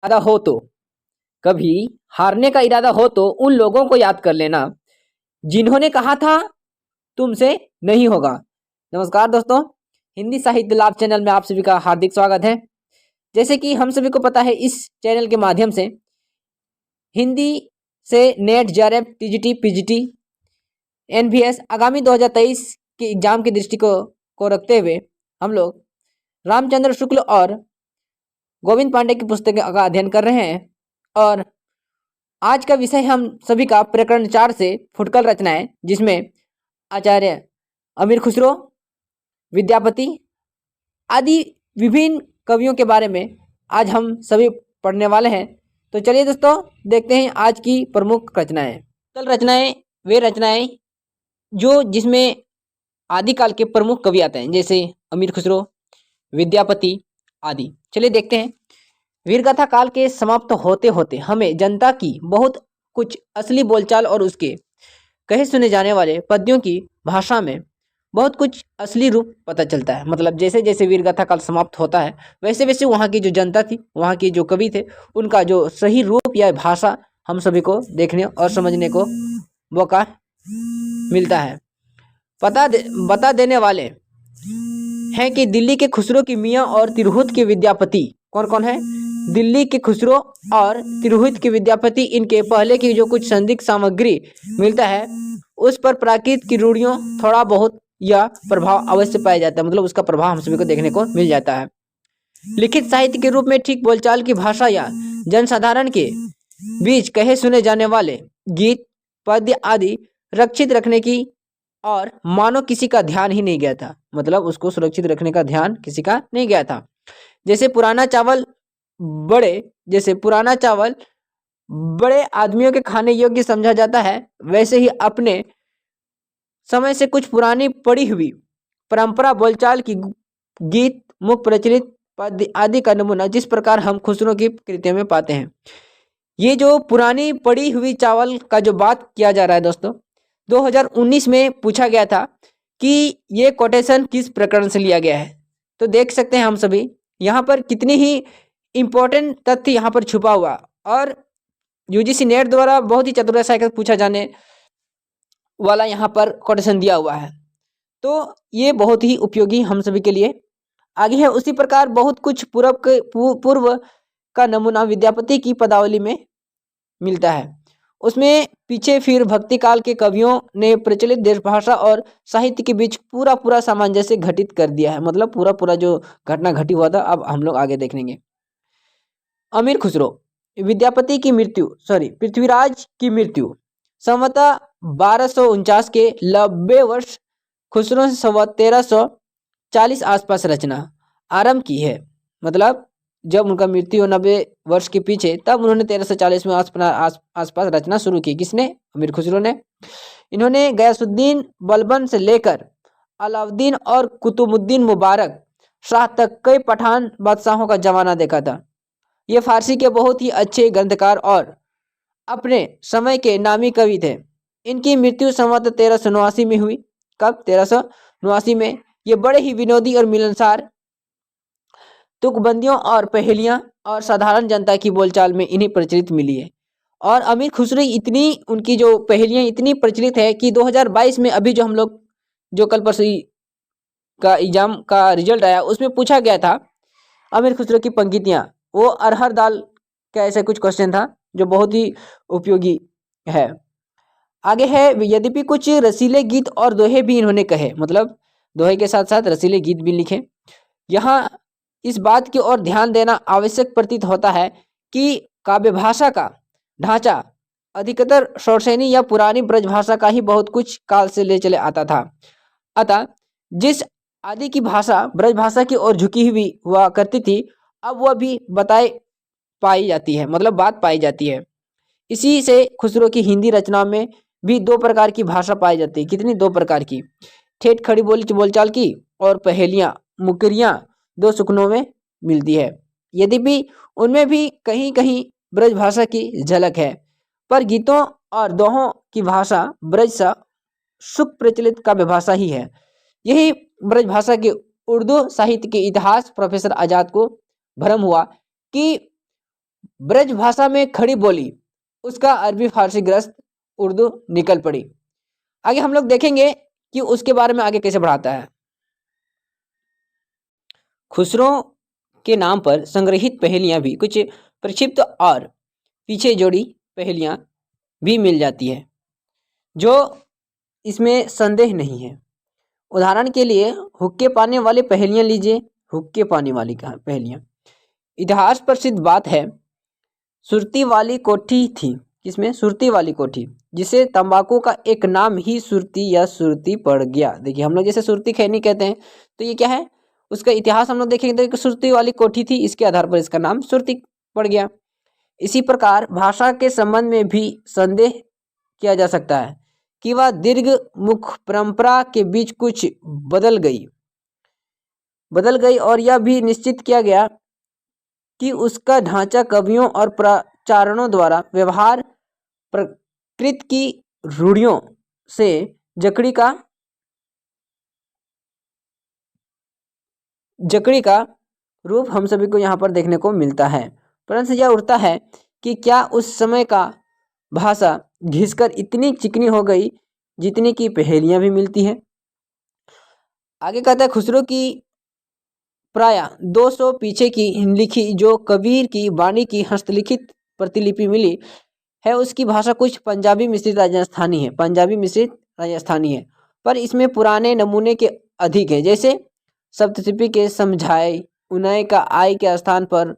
इरादा हो तो, कभी हारने का इरादा हो तो उन लोगों को याद कर लेना जिन्होंने कहा था तुमसे नहीं होगा। नमस्कार दोस्तों, हिंदी साहित्य लाभ चैनल में आप सभी का हार्दिक स्वागत है। जैसे कि हम सभी को पता है, इस चैनल के माध्यम से हिंदी से NET, JRF, TGT, PGT, NVS आगामी 2023 के एग्जाम की दृष्टि को रखते हुए हम लोग रामचंद्र शुक्ल और गोविंद पांडे की पुस्तकें का अध्ययन कर रहे हैं। और आज का विषय हम सभी का प्रकरण 4 से फुटकल रचनाएं, जिसमें आचार्य अमीर खुसरो, विद्यापति आदि विभिन्न कवियों के बारे में आज हम सभी पढ़ने वाले हैं। तो चलिए दोस्तों, देखते हैं आज की प्रमुख रचनाएं। फुटकल रचनाएं वे रचनाएं जो जिसमें आदिकाल के प्रमुख कवि आते हैं, जैसे अमीर खुसरो, विद्यापति आदि। चलिए देखते हैं। वीरगाथा काल के समाप्त होते होते हमें जनता की बहुत कुछ असली बोलचाल और उसके कहे सुने जाने वाले पद्यों की भाषा में बहुत कुछ असली रूप पता चलता है। मतलब जैसे जैसे वीरगाथा काल समाप्त होता है, वैसे वैसे वहाँ की जो जनता थी, वहाँ के जो कवि थे, उनका जो सही रूप या भाषा हम सभी को देखने और समझने को मौका मिलता है। बता देने वाले हैं कि दिल्ली के खुसरो की मियाँ और तिरहुत के विद्यापति कौन कौन है। दिल्ली के खुसरो और तिरहुत के विद्यापति, इनके पहले की जो कुछ संदिग्ध सामग्री मिलता है उस पर प्राकृत की रूढ़ियों थोड़ा बहुत या प्रभाव अवश्य पाया जाता है। मतलब उसका प्रभाव हम सभी को देखने को मिल जाता है। लिखित साहित्य के रूप में ठीक बोलचाल की भाषा या जनसाधारण के बीच कहे सुने जाने वाले गीत, पद्य आदि रक्षित रखने की और मानो किसी का ध्यान ही नहीं गया था। मतलब उसको सुरक्षित रखने का ध्यान किसी का नहीं गया था। जैसे पुराना चावल बड़े आदमियों के खाने योग्य समझा जाता है, वैसे ही अपने समय से कुछ पुरानी पड़ी हुई परंपरा बोलचाल की गीत, मुख प्रचलित पद्य आदि का नमूना जिस प्रकार हम खुसरो की कृतियों में पाते हैं। ये जो पुरानी पड़ी हुई चावल का जो बात किया जा रहा है दोस्तों, 2019 में पूछा गया था कि ये कोटेशन किस प्रकरण से लिया गया है। तो देख सकते हैं हम सभी यहाँ पर कितनी ही इम्पोर्टेंट तथ्य यहाँ पर छुपा हुआ, और यूजीसी नेट द्वारा बहुत ही चतुराई से पूछा जाने वाला यहाँ पर कोटेशन दिया हुआ है। तो ये बहुत ही उपयोगी हम सभी के लिए आगे है। उसी प्रकार बहुत कुछ पूर्व का नमूना विद्यापति की पदावली में मिलता है। उसमें पीछे फिर भक्ति काल के कवियों ने प्रचलित देश भाषा और साहित्य के बीच पूरा सामंजस्य घटित कर दिया है। मतलब पूरा जो घटना घटी हुआ था, अब हम लोग आगे देखेंगे। अमीर खुसरो, पृथ्वीराज की मृत्यु संवतः 1249 के 90 वर्ष खुसरो से संवत 1340 आसपास रचना आरंभ की है। मतलब जब उनका मृत्यु 90 वर्ष के पीछे, तब उन्होंने 1340 में आसपास रचना शुरू की। किसने? अमीर खुसरो ने। इन्होंने गयासुद्दीन बलबन से लेकर अलाउद्दीन और कुतुबुद्दीन मुबारक शाह तक कई पठान बादशाहों का जमाना देखा था। ये फारसी के बहुत ही अच्छे ग्रंथकार और अपने समय के नामी कवि थे। इनकी मृत्यु संवत 1389 में हुई। कब? 1389 में। ये बड़े ही विनोदी और मिलनसार तुकबंदियों और पहेलियां और साधारण जनता की बोलचाल में इन्हीं प्रचलित मिली है। और अमीर खुसरो इतनी, उनकी जो पहेलियां इतनी प्रचलित है कि 2022 में अभी जो हम लोग जो कल परसों का एग्जाम का रिजल्ट आया, उसमें पूछा गया था अमीर खुसरो की पंक्तियां, वो अरहर दाल का ऐसा कुछ क्वेश्चन था जो बहुत ही उपयोगी है। आगे है, यद्यपि कुछ रसीले गीत और दोहे भी इन्होंने कहे। मतलब दोहे के साथ साथ रसीले गीत भी लिखे। यहाँ इस बात की ओर ध्यान देना आवश्यक प्रतीत होता है कि काव्य भाषा का ढांचा अधिकतर शौरसेनी या पुरानी ब्रज भाषा का ही बहुत कुछ काल से ले चले आता था। अतः जिस आदि की भाषा ब्रज भाषा की ओर झुकी हुई हुआ करती थी, अब वह भी बात पाई जाती है। इसी से खुसरो की हिंदी रचना में भी दो प्रकार की भाषा पाई जाती है। कितनी? दो प्रकार की। ठेठ खड़ी बोलचाल की और पहेलियां, मुकरियां दो सुकनों में मिलती है। यद्यपि उनमें भी कहीं कहीं ब्रज भाषा की झलक है, पर गीतों और दोहों की भाषा ब्रज सा सुख प्रचलित काव्य भाषा ही है। यही ब्रज भाषा के उर्दू साहित्य के इतिहास प्रोफेसर आजाद को भ्रम हुआ कि ब्रज भाषा में खड़ी बोली, उसका अरबी फारसी ग्रस्त उर्दू निकल पड़ी। आगे हम लोग देखेंगे कि उसके बारे में आगे कैसे बढ़ाता है। खुसरो के नाम पर संग्रहित पहेलियां भी कुछ प्रक्षिप्त और पीछे जोड़ी पहेलियां भी मिल जाती है, जो इसमें संदेह नहीं है। उदाहरण के लिए हुक्के पाने वाली पहेलियां लीजिए। हुक्के पाने वाली पहेलियां, इतिहास प्रसिद्ध बात है, सुरती वाली कोठी थी। किसमें? सुरती वाली कोठी, जिसे तंबाकू का एक नाम ही सुरती या सुरती पड़ गया। देखिए, हम लोग जैसे सुरती खैनी कहते हैं, तो ये क्या है, उसका इतिहास हम लोग देखेंगे तो सुरती वाली कोठी थी, इसके आधार पर इसका नाम सुरती पड़ गया। इसी प्रकार भाषा के संबंध में भी संदेह किया जा सकता है कि वह दीर्घ मुख परंपरा के बीच कुछ बदल गई और यह भी निश्चित किया गया कि उसका ढांचा कवियों और प्रचारणों द्वारा व्यवहार प्रकृति की रूढ़ियों से जकड़ी का रूप हम सभी को यहाँ पर देखने को मिलता है। प्रश्न यह उठता है कि क्या उस समय का भाषा घिसकर इतनी चिकनी हो गई जितनी की पहेलियां भी मिलती हैं। आगे कहता है, खुसरो की प्राय 200 पीछे की लिखी जो कबीर की वाणी की हस्तलिखित प्रतिलिपि मिली है, उसकी भाषा कुछ पंजाबी मिश्रित राजस्थानी है, पर इसमें पुराने नमूने के अधिक है। जैसे सप्तशिल्पी के समझाए उनय का आई के स्थान पर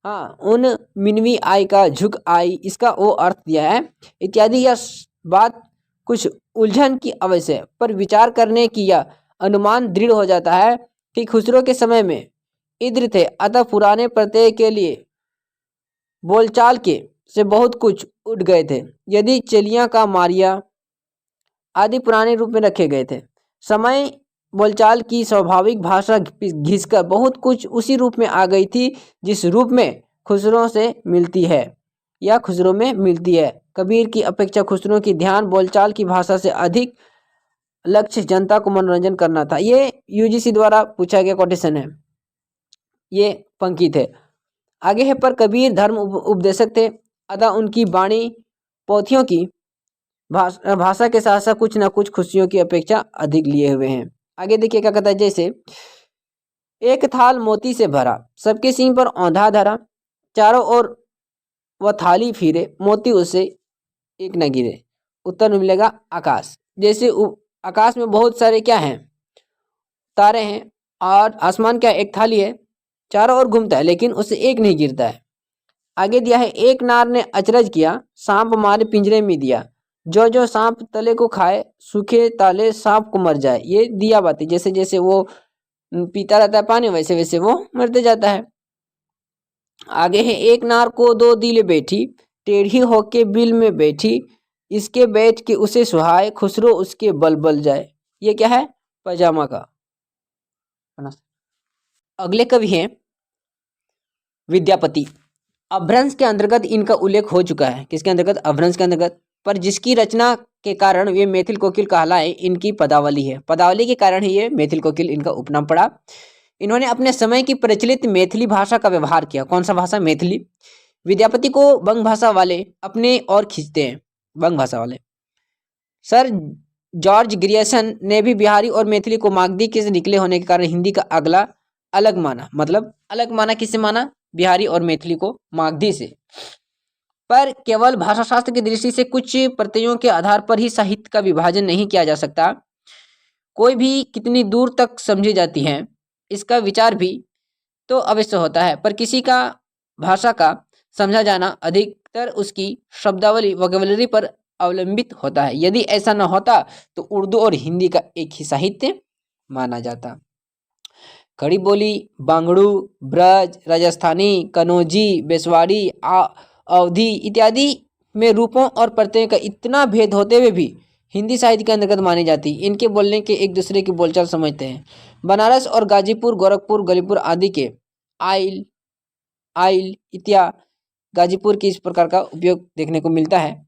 उन मिनवी आई का झुक आई, इसका वो अर्थ दिया है इत्यादि। यह बात कुछ उलझन की अवश्य है, पर विचार करने की यह अनुमान दृढ़ हो जाता है कि खुसरो के समय में इद्र थे, अतः पुराने प्रत्यय के लिए बोलचाल के से बहुत कुछ उठ गए थे। यदि चलियां का मारिया आदि पुराने रूप में रखे गए थे, समय बोलचाल की स्वाभाविक भाषा घिसकर बहुत कुछ उसी रूप में आ गई थी जिस रूप में खुसरो से मिलती है या खुसरो में मिलती है। कबीर की अपेक्षा खुसरो की ध्यान बोलचाल की भाषा से अधिक लक्ष्य जनता को मनोरंजन करना था। ये यूजीसी द्वारा पूछा गया क्वेश्चन है, ये पंक्ति थे। आगे है, पर कबीर धर्म उपदेशक थे, अतः उनकी वाणी पोथियों की भाषा के साथ साथ कुछ न कुछ खुशियों की अपेक्षा अधिक लिए हुए हैं। आगे देखिए क्या कहता है, जैसे एक थाल मोती से भरा, सबके सींग पर औंधा धरा, चारों ओर वह थाली फिरे, मोती उससे एक न गिरे। उत्तर में मिलेगा आकाश। जैसे आकाश में बहुत सारे क्या हैं, तारे हैं, और आसमान क्या, एक थाली है, चारों ओर घूमता है लेकिन उससे एक नहीं गिरता है। आगे दिया है, एक नार ने अचरज किया, सांप मारे पिंजरे में दिया, जो जो सांप तले को खाए, सूखे ताले सांप को मर जाए। ये दिया बाती, जैसे जैसे वो पीता रहता है पानी, वैसे वैसे वो मरते जाता है। आगे है, एक नार को 2 दिल बैठी, टेढ़ी होके बिल में बैठी, इसके बैठ के उसे सुहाए, खुसरो उसके बल बल जाए। ये क्या है, पजामा का। अगले कवि हैं विद्यापति। अभ्रंश के अंतर्गत इनका उल्लेख हो चुका है। किसके अंतर्गत? अभ्रंश के अंतर्गत। पर जिसकी रचना के कारण ये मैथिल कोकिल कहलाए, इनकी पदावली है। पदावली के कारण ही ये मैथिल कोकिल इनका उपनाम पड़ा। इन्होंने अपने समय की प्रचलित मैथिली भाषा का व्यवहार किया। कौन सा भाषा? मैथिली। विद्यापति को बंग भाषा वाले अपने और खींचते हैं, बंग भाषा वाले। सर जॉर्ज ग्रियर्सन ने भी बिहारी और मैथिली को मागधी के से निकले होने के कारण हिंदी का अगला अलग माना। मतलब अलग माना, किससे माना? बिहारी और मैथिली को मागधी से। पर केवल भाषा शास्त्र की दृष्टि से कुछ प्रत्ययों के आधार पर ही साहित्य का विभाजन नहीं किया जा सकता। कोई भी कितनी दूर तक समझी जाती है, इसका विचार भी तो अवश्य होता है, पर किसी का भाषा का समझा जाना अधिकतर उसकी शब्दावली वोकैबुलरी पर अवलंबित होता है। यदि ऐसा न होता तो उर्दू और हिंदी का एक ही साहित्य माना जाता। खड़ी बोली, बांगड़ू, ब्रज, राजस्थानी, कनौजी, बेसवाड़ी, अवधी इत्यादि में रूपों और प्रत्ययों का इतना भेद होते हुए भी हिंदी साहित्य के अंतर्गत मानी जाती। इनके बोलने के एक दूसरे की बोलचाल समझते हैं। बनारस और गाजीपुर, गोरखपुर, गलीपुर आदि के आइल इत्या गाजीपुर की इस प्रकार का उपयोग देखने को मिलता है।